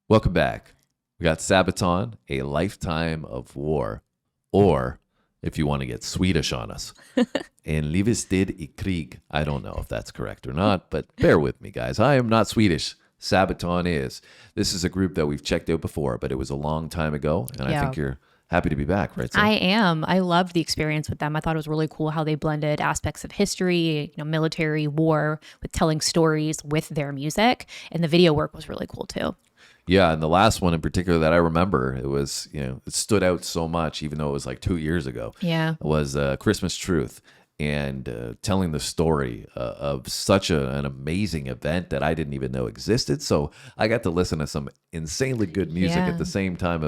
Welcome back. We got Sabaton, A Lifetime of War, or if you want to get Swedish on us, in Livstid I Krig. I don't know if that's correct or not, but bear with me, guys. I am not Swedish. Sabaton is. This is a group that we've checked out before, but it was a long time ago, and I think you're happy to be back, right? I am. I loved the experience with them. I thought it was really cool how they blended aspects of history, military, war, with telling stories with their music, and the video work was really cool too. Yeah, and the last one in particular that I remember, it was, it stood out so much, even though it was like 2 years ago. Yeah. It was Christmas Truth, and telling the story of such an amazing event that I didn't even know existed. So I got to listen to some insanely good music at the same time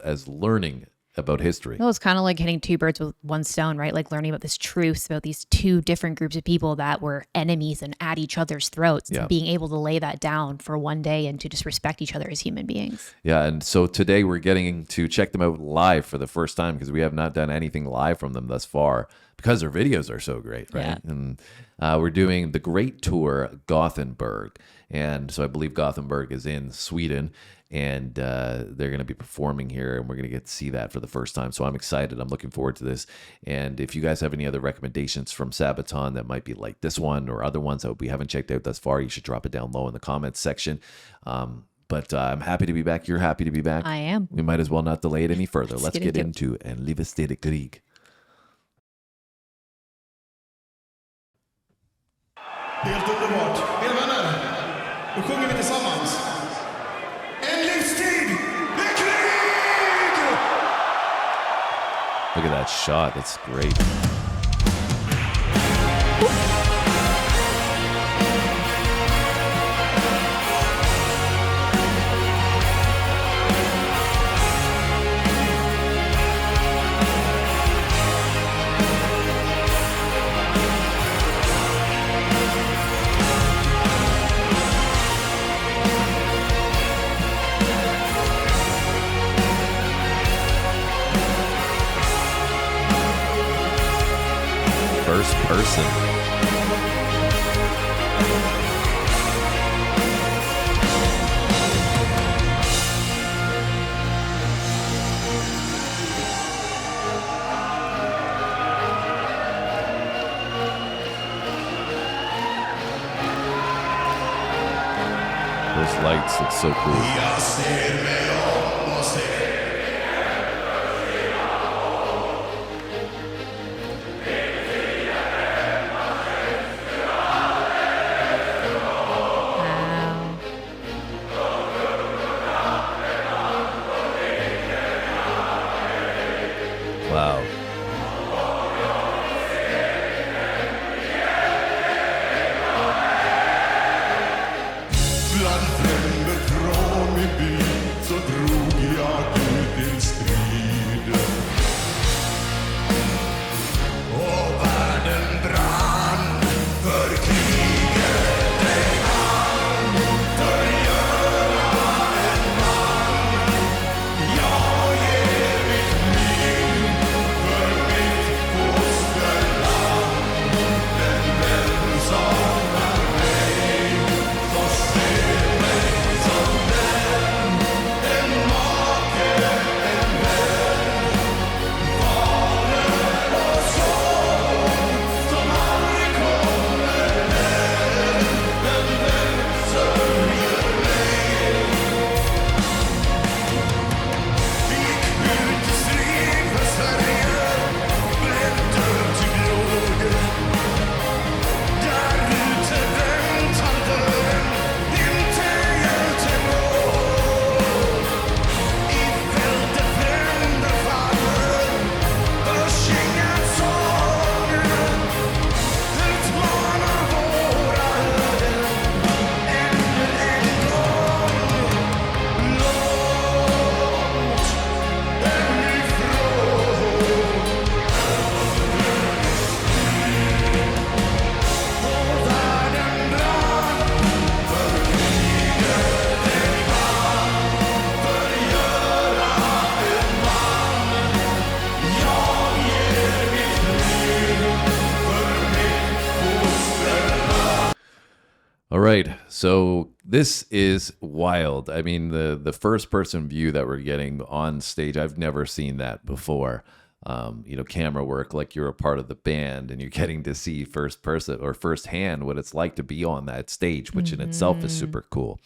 as learning about history. Well, it's kind of like hitting two birds with one stone, right? Like learning about this truth about these two different groups of people that were enemies and at each other's throats, and being able to lay that down for one day and to just respect each other as human beings. Yeah, and so today we're getting to check them out live for the first time because we have not done anything live from them thus far because their videos are so great, right? Yeah. And we're doing the Great Tour Gothenburg. And so I believe Gothenburg is in Sweden, and they're going to be performing here, and we're going to get to see that for the first time. So I'm excited. I'm looking forward to this. And if you guys have any other recommendations from Sabaton that might be like this one or other ones that we haven't checked out thus far, you should drop it down low in the comments section. But I'm happy to be back. You're happy to be back. I am. We might as well not delay it any further. Let's get into En Livstid I Krig. Helt underbart. Mina vänner, då sjunger vi tillsammans. En livstid i krig! Look at that shot. That's great. First person. Those lights look so cool. Jag ser mig om och ser. Wow. Bland fränder från min by så drog jag right. So this is wild. I mean, the first person view that we're getting on stage, I've never seen that before. Camera work, like you're a part of the band and you're getting to see first person or firsthand what it's like to be on that stage, which in itself is super cool.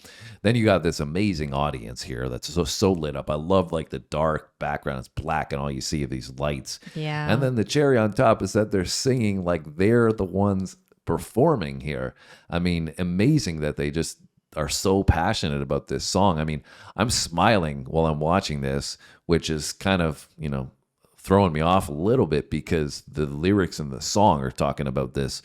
Then you got this amazing audience here that's so lit up. I love like the dark background. It's black and all you see are these lights. Yeah. And then the cherry on top is that they're singing like they're the ones performing here. I mean, amazing that they just are so passionate about this song. I mean, I'm smiling while I'm watching this, which is kind of, throwing me off a little bit because the lyrics in the song are talking about this,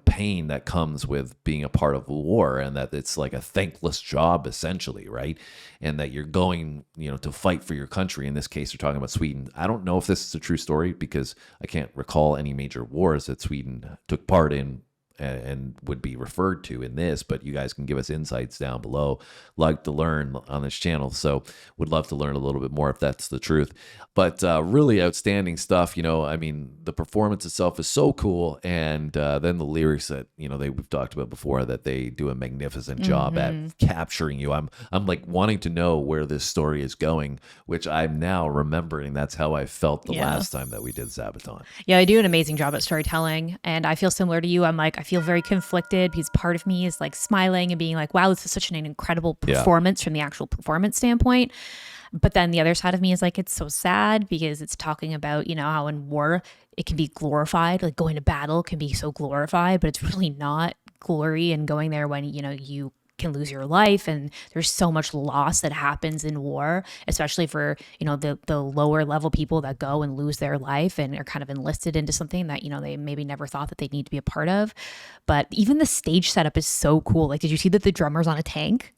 pain that comes with being a part of war, and that it's like a thankless job essentially, right? And that you're going, to fight for your country. In this case, they're talking about Sweden. I don't know if this is a true story because I can't recall any major wars that Sweden took part in and would be referred to in this, but you guys can give us insights down below. Like to learn on this channel, so would love to learn a little bit more if that's the truth. But really outstanding stuff. I mean, the performance itself is so cool, and then the lyrics that we've talked about before, that they do a magnificent job at capturing you. I'm like wanting to know where this story is going, which I'm now remembering. That's how I felt the last time that we did Sabaton. Yeah, I do an amazing job at storytelling, and I feel similar to you. I feel very conflicted because part of me is like smiling and being like, wow, this is such an incredible performance from the actual performance standpoint. But then the other side of me is like, it's so sad because it's talking about, how in war it can be glorified, like going to battle can be so glorified, but it's really not glory and going there when, you can lose your life, and there's so much loss that happens in war, especially for the lower level people that go and lose their life and are kind of enlisted into something that they maybe never thought that they need to be a part of. But even the stage setup is so cool. Like, did you see that the drummer's on a tank?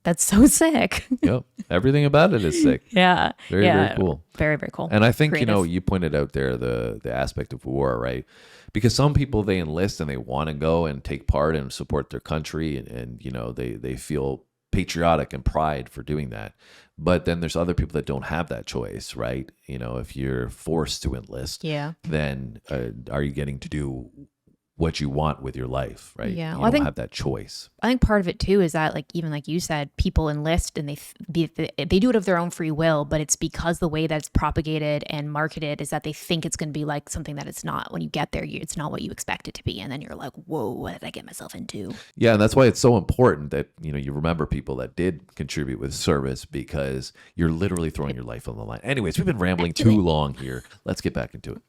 That's so sick. Yep, everything about it is sick. Yeah, very cool. Very, very cool. And I think Creative. you pointed out there the aspect of war, right? Because some people, they enlist and they want to go and take part and support their country, and they feel patriotic and pride for doing that. But then there's other people that don't have that choice, right? If you're forced to enlist, then are you getting to do what you want with your life, right? Yeah, you don't have that choice. I think part of it too is that, like, even like you said, people enlist and they do it of their own free will, but it's because the way that it's propagated and marketed is that they think it's going to be like something that it's not. When you get there, it's not what you expect it to be, and then you're like, whoa, what did I get myself into? Yeah, and that's why it's so important that you remember people that did contribute with service, because you're literally throwing your life on the line. Anyways, we've been rambling too long here. Let's get back into it.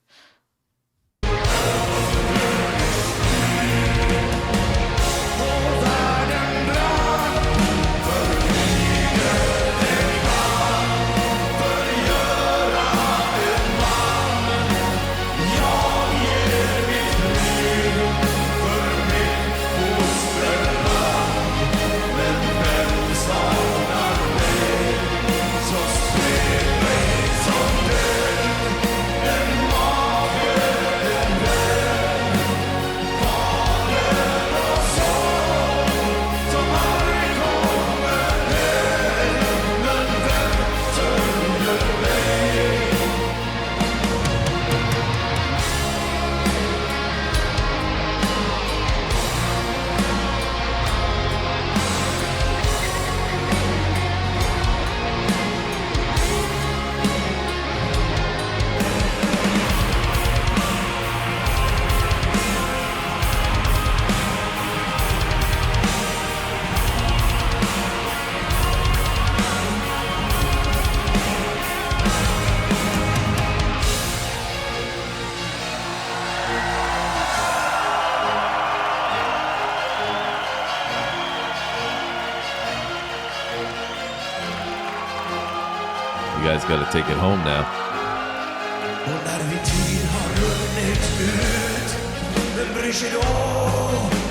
You guys got to take it home now. Och när min tid har runnit ut, vem bryr sig då?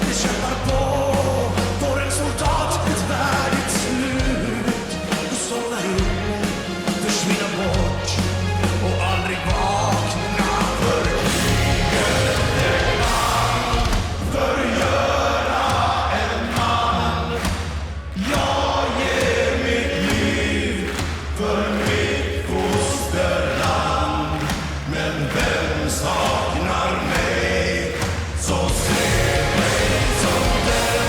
Vi kämpar på, får en soldat ett värdigt slut. Och somna in, försvinna bort och aldrig vakna för kriget en man, förgöra en man. Jag ger mitt liv för mitt fosterland, men vem saknar mig? Så se mig som den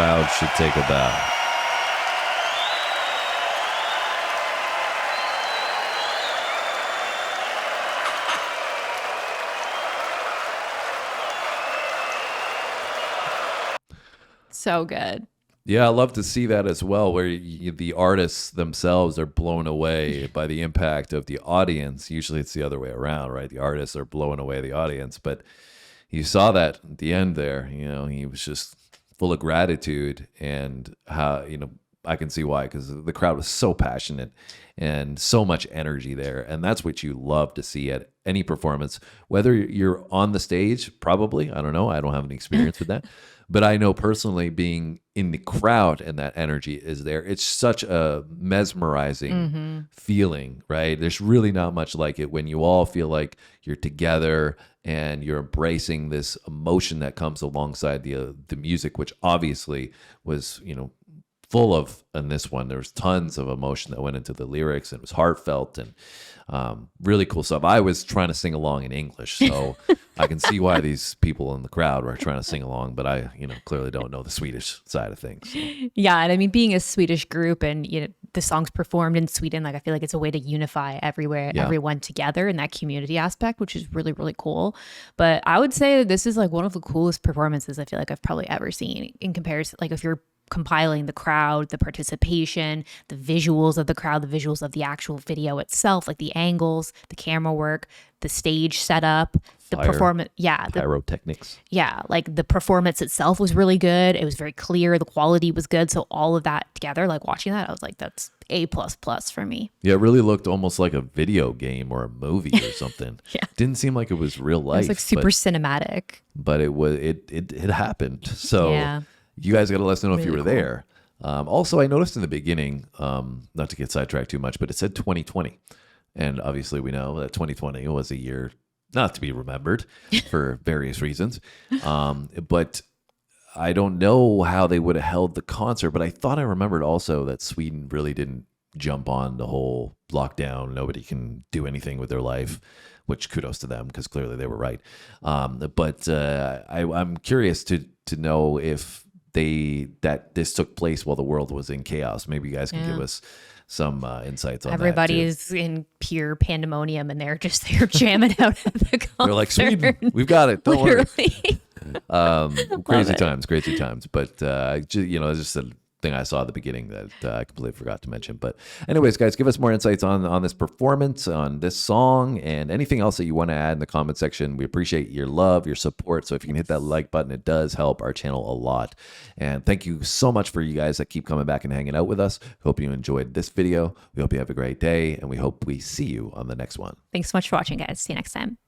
crowd should take a bow. So good. Yeah, I love to see that as well, where the artists themselves are blown away by the impact of the audience. Usually it's the other way around, right? The artists are blowing away the audience. But you saw that at the end there, he was just full of gratitude, and how, I can see why, because the crowd was so passionate and so much energy there. And that's what you love to see at any performance, whether you're on the stage, probably. I don't know. I don't have any experience with that. But I know personally, being in the crowd and that energy is there, it's such a mesmerizing feeling, right? There's really not much like it when you all feel like you're together and you're embracing this emotion that comes alongside the music, which obviously was, full of, in this one, there was tons of emotion that went into the lyrics, and it was heartfelt and really cool stuff. I was trying to sing along in English, so I can see why these people in the crowd were trying to sing along, but I, clearly don't know the Swedish side of things. So. Yeah, and I mean, being a Swedish group and the songs performed in Sweden, like I feel like it's a way to unify everyone together in that community aspect, which is really, really cool. But I would say that this is like one of the coolest performances I feel like I've probably ever seen in comparison. Like if you're compiling the crowd, the participation, the visuals of the crowd, the visuals of the actual video itself, like the angles, the camera work, the stage setup, the performance. Yeah. Pyrotechnics. Yeah. Like the performance itself was really good. It was very clear. The quality was good. So all of that together, like watching that, I was like, that's A++ for me. Yeah. It really looked almost like a video game or a movie or something. Yeah. Didn't seem like it was real life. It was like super cinematic. But it happened. So yeah. You guys got to let us know if Really you were cool. there. Also, I noticed in the beginning, not to get sidetracked too much, but it said 2020. And obviously we know that 2020 was a year not to be remembered for various reasons. But I don't know how they would have held the concert, but I thought I remembered also that Sweden really didn't jump on the whole lockdown. Nobody can do anything with their life, which kudos to them, because clearly they were right. But I'm curious to know if that this took place while the world was in chaos. Maybe you guys can give us some insights on Everybody that. is in pure pandemonium, and they're jamming out at the concert. They're like, Sweden, we've got it. Don't worry. Crazy it. times. But, it's just a thing I saw at the beginning that I completely forgot to mention. But anyways, guys, give us more insights on this performance, on this song, and anything else that you want to add in the comment section. We appreciate your love, your support. So if you can hit that like button, it does help our channel a lot. And thank you so much for you guys that keep coming back and hanging out with us. Hope you enjoyed this video. We hope you have a great day, and we hope we see you on the next one. Thanks so much for watching, guys. See you next time.